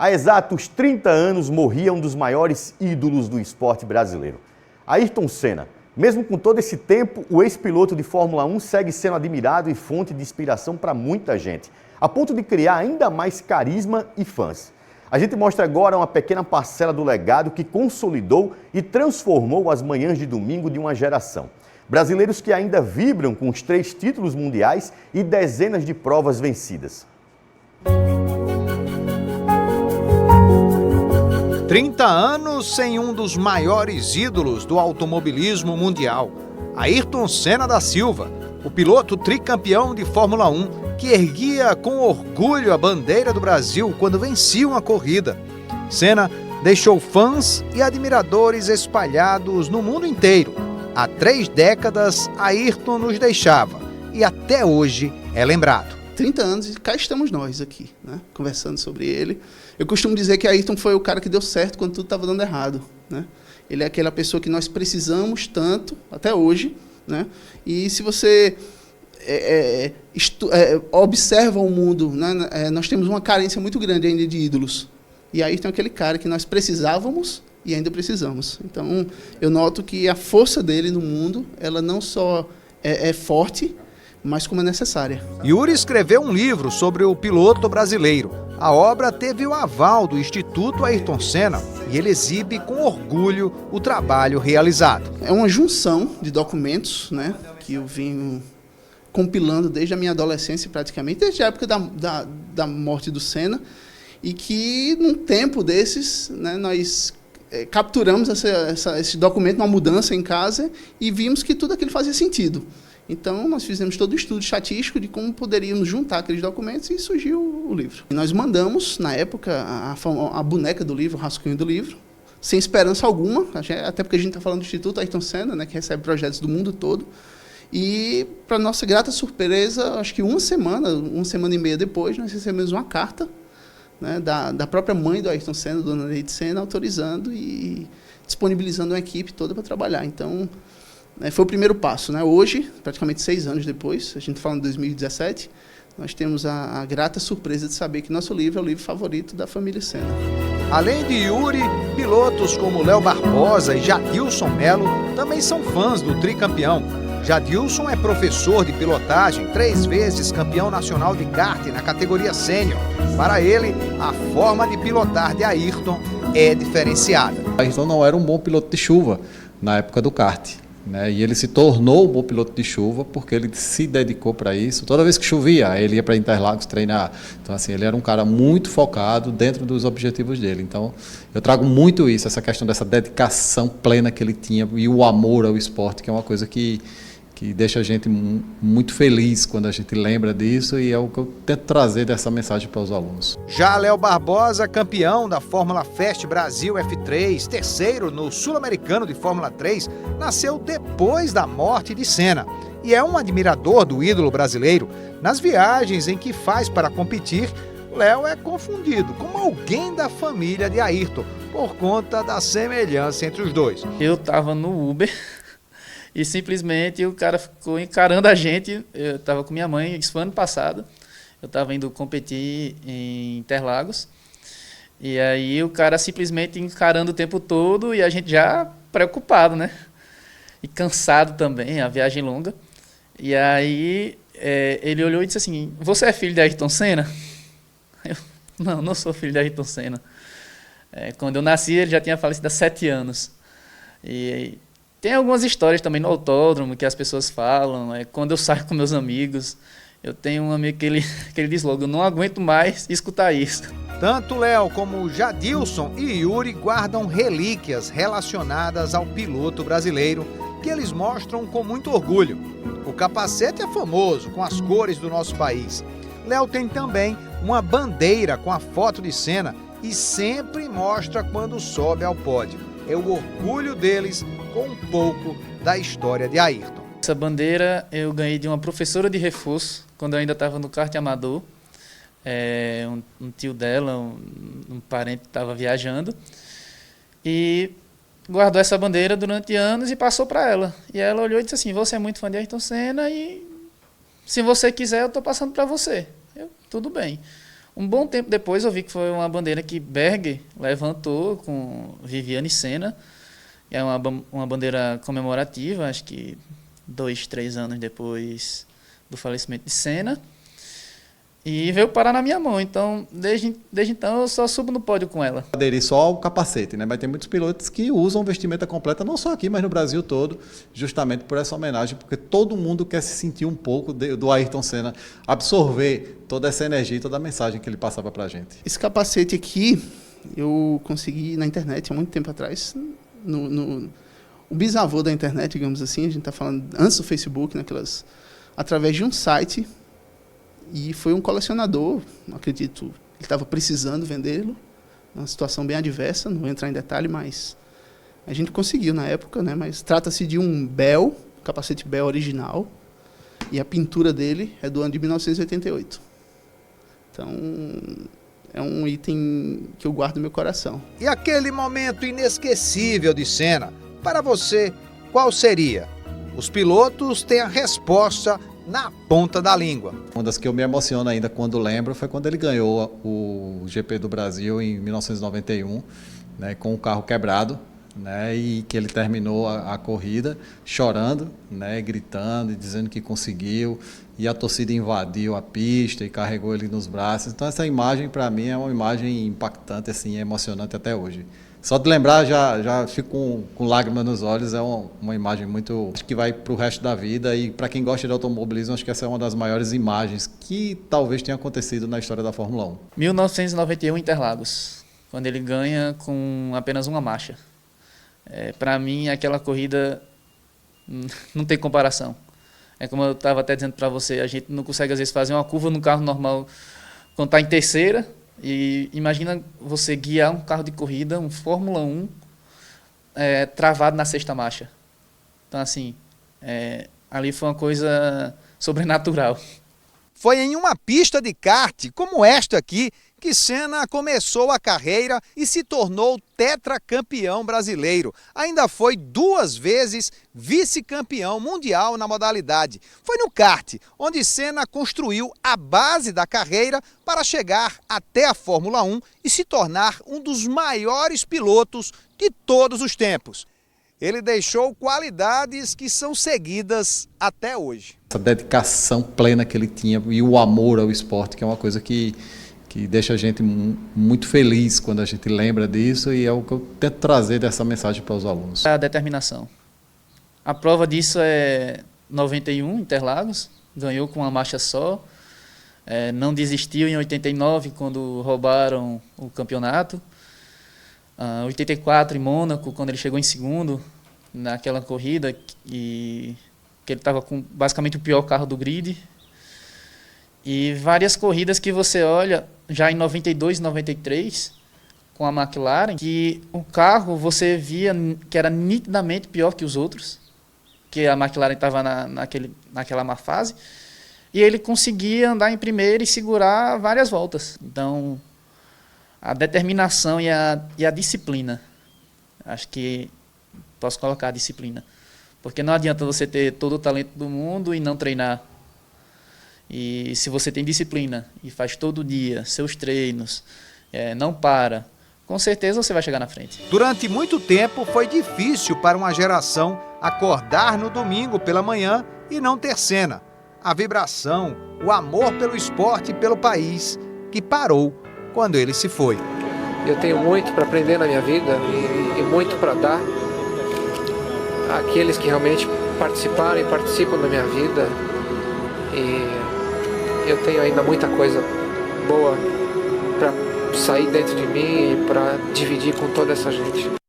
Há exatos 30 anos morria um dos maiores ídolos do esporte brasileiro, Ayrton Senna. Mesmo com todo esse tempo, o ex-piloto de Fórmula 1 segue sendo admirado e fonte de inspiração para muita gente, a ponto de criar ainda mais carisma e fãs. A gente mostra agora uma pequena parcela do legado que consolidou e transformou as manhãs de domingo de uma geração. Brasileiros que ainda vibram com os 3 títulos mundiais e dezenas de provas vencidas. 30 anos sem um dos maiores ídolos do automobilismo mundial, Ayrton Senna da Silva, o piloto tricampeão de Fórmula 1, que erguia com orgulho a bandeira do Brasil quando vencia uma corrida. Senna deixou fãs e admiradores espalhados no mundo inteiro. Há 3 décadas, Ayrton nos deixava e até hoje é lembrado. 30 anos e cá estamos nós aqui, né, conversando sobre ele. Eu costumo dizer que Ayrton foi o cara que deu certo quando tudo estava dando errado, né? Ele é aquela pessoa que nós precisamos tanto, até hoje, né? E se você observa o mundo, né, nós temos uma carência muito grande ainda de ídolos. E Ayrton é aquele cara que nós precisávamos e ainda precisamos. Então, eu noto que a força dele no mundo, ela não só é forte, mas como é necessária. Yuri escreveu um livro sobre o piloto brasileiro. A obra teve o aval do Instituto Ayrton Senna e ele exibe com orgulho o trabalho realizado. É uma junção de documentos, né, que eu venho compilando desde a minha adolescência praticamente, desde a época da morte do Senna, e que num tempo desses, né, nós capturamos esse documento, uma mudança em casa, e vimos que tudo aquilo fazia sentido. Então, nós fizemos todo o estudo estatístico de como poderíamos juntar aqueles documentos e surgiu o livro. E nós mandamos, na época, a boneca do livro, o rascunho do livro, sem esperança alguma, até porque a gente está falando do Instituto Ayrton Senna, né, que recebe projetos do mundo todo. E, para nossa grata surpresa, acho que uma semana e meia depois, nós recebemos uma carta, né, da própria mãe do Ayrton Senna, dona Neide Senna, autorizando e disponibilizando uma equipe toda para trabalhar. Então, foi o primeiro passo, né? Hoje, praticamente 6 anos depois, a gente está falando de 2017, nós temos a grata surpresa de saber que nosso livro é o livro favorito da família Senna. Além de Yuri, pilotos como Léo Barbosa e Jadilson Melo também são fãs do tricampeão. Jadilson é professor de pilotagem, 3 vezes campeão nacional de kart na categoria sênior. Para ele, a forma de pilotar de Ayrton é diferenciada. Ayrton não era um bom piloto de chuva na época do kart, né? E ele se tornou um bom piloto de chuva porque ele se dedicou para isso. Toda vez que chovia, ele ia para Interlagos treinar. Então, assim, ele era um cara muito focado dentro dos objetivos dele. Então, eu trago muito isso, essa questão dessa dedicação plena que ele tinha e o amor ao esporte, que é uma coisa que deixa a gente muito feliz quando a gente lembra disso, e é o que eu tento trazer dessa mensagem para os alunos. Já Léo Barbosa, campeão da Fórmula Fest Brasil F3, terceiro no Sul-Americano de Fórmula 3, nasceu depois da morte de Senna e é um admirador do ídolo brasileiro. Nas viagens em que faz para competir, Léo é confundido como alguém da família de Ayrton, por conta da semelhança entre os dois. Eu estava no Uber e simplesmente o cara ficou encarando a gente. Eu estava com minha mãe, isso foi ano passado, eu estava indo competir em Interlagos, e aí o cara simplesmente encarando o tempo todo e a gente já preocupado, né? E cansado também, a viagem longa. E aí ele olhou e disse assim: "Você é filho de Ayrton Senna?" Eu: não sou filho de Ayrton Senna. Quando eu nasci, ele já tinha falecido há 7 anos. E tem algumas histórias também no autódromo que as pessoas falam. Quando eu saio com meus amigos, eu tenho um amigo que ele diz logo: "Eu não aguento mais escutar isso." Tanto Léo como Jadilson e Yuri guardam relíquias relacionadas ao piloto brasileiro que eles mostram com muito orgulho. O capacete é famoso, com as cores do nosso país. Léo tem também uma bandeira com a foto de Senna e sempre mostra quando sobe ao pódio. É o orgulho deles com um pouco da história de Ayrton. Essa bandeira eu ganhei de uma professora de reforço, quando eu ainda estava no kart amador. Um tio dela, um parente, estava viajando e guardou essa bandeira durante anos e passou para ela. E ela olhou e disse assim: "Você é muito fã de Ayrton Senna e se você quiser eu estou passando para você." Tudo bem. Um bom tempo depois eu vi que foi uma bandeira que Berger levantou com Viviane Senna. É uma bandeira comemorativa, acho que 2, 3 anos depois do falecimento de Senna. E veio parar na minha mão, então desde então eu só subo no pódio com ela. Aderir só ao capacete, né? Mas tem muitos pilotos que usam vestimenta completa, não só aqui, mas no Brasil todo, justamente por essa homenagem, porque todo mundo quer se sentir um pouco do Ayrton Senna, absorver toda essa energia e toda a mensagem que ele passava pra gente. Esse capacete aqui eu consegui na internet há muito tempo atrás, o bisavô da internet, digamos assim, a gente está falando antes do Facebook, através de um site. E foi um colecionador, acredito, ele estava precisando vendê-lo, uma situação bem adversa, não vou entrar em detalhe, mas a gente conseguiu na época, né? Mas trata-se de um Bell, capacete Bell original, e a pintura dele é do ano de 1988. Então, é um item que eu guardo no meu coração. E aquele momento inesquecível de Senna, para você, qual seria? Os pilotos têm a resposta na ponta da língua. Uma das que eu me emociono ainda quando lembro foi quando ele ganhou o GP do Brasil em 1991, né, com o carro quebrado, né, e que ele terminou a corrida chorando, né, gritando e dizendo que conseguiu, e a torcida invadiu a pista e carregou ele nos braços. Então essa imagem para mim é uma imagem impactante, assim, emocionante até hoje. Só de lembrar já fico com lágrimas nos olhos, é uma imagem muito, acho que vai para o resto da vida, e para quem gosta de automobilismo, acho que essa é uma das maiores imagens que talvez tenha acontecido na história da Fórmula 1. 1991 Interlagos, quando ele ganha com apenas uma marcha. Para mim, aquela corrida não tem comparação. É como eu estava até dizendo para você, a gente não consegue às vezes fazer uma curva no carro normal quando está em terceira. E imagina você guiar um carro de corrida, um Fórmula 1, travado na sexta marcha. Então, assim, ali foi uma coisa sobrenatural. Foi em uma pista de kart, como esta aqui, que Senna começou a carreira e se tornou tetracampeão brasileiro. Ainda foi 2 vezes vice-campeão mundial na modalidade. Foi no kart, onde Senna construiu a base da carreira para chegar até a Fórmula 1 e se tornar um dos maiores pilotos de todos os tempos. Ele deixou qualidades que são seguidas até hoje. Essa dedicação plena que ele tinha e o amor ao esporte, que é uma coisa que deixa a gente muito feliz quando a gente lembra disso, e é o que eu tento trazer dessa mensagem para os alunos. A determinação. A prova disso é 91, Interlagos, ganhou com uma marcha só, não desistiu em 89, quando roubaram o campeonato, 84 em Mônaco, quando ele chegou em segundo naquela corrida, e que ele estava com basicamente o pior carro do grid. E várias corridas que você olha, já em 92 e 93, com a McLaren, que o carro você via que era nitidamente pior que os outros, que a McLaren estava naquela má fase, e ele conseguia andar em primeiro e segurar várias voltas. Então, a determinação e a disciplina, acho que posso colocar a disciplina, porque não adianta você ter todo o talento do mundo e não treinar. E se você tem disciplina e faz todo dia seus treinos, não para, com certeza você vai chegar na frente. Durante muito tempo foi difícil para uma geração acordar no domingo pela manhã e não ter Senna. A vibração, o amor pelo esporte e pelo país, que parou quando ele se foi. Eu tenho muito para aprender na minha vida e muito para dar àqueles que realmente participaram e participam da minha vida. E eu tenho ainda muita coisa boa para sair dentro de mim e para dividir com toda essa gente.